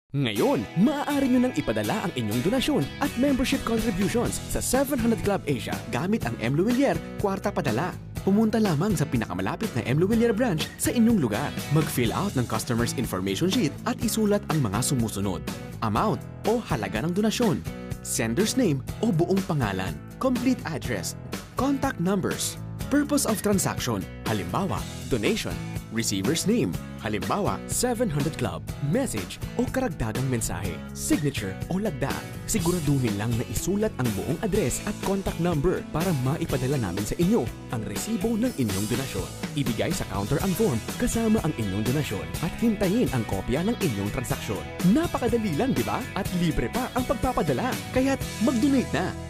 Ngayon, maaari nyo nang ipadala ang inyong donasyon at membership contributions sa 700 Club Asia gamit ang M. Luwilier Kwarta Padala. Pumunta lamang sa pinakamalapit na M. Luwilier branch sa inyong lugar. Mag-fill out ng customer's information sheet at isulat ang mga sumusunod. Amount o halaga ng donasyon, sender's name o buong pangalan, complete address, contact numbers, purpose of transaction, halimbawa, donation, receiver's name, halimbawa 700 Club, message o karagdagang mensahe, signature o lagda. Siguraduhin lang na isulat ang buong address at contact number para maipadala namin sa inyo ang resibo ng inyong donasyon. Ibigay sa counter ang form kasama ang inyong donasyon at hintayin ang kopya ng inyong transaksyon. Napakadali lang, di ba? At libre pa ang pagpapadala. Kaya't mag-donate na!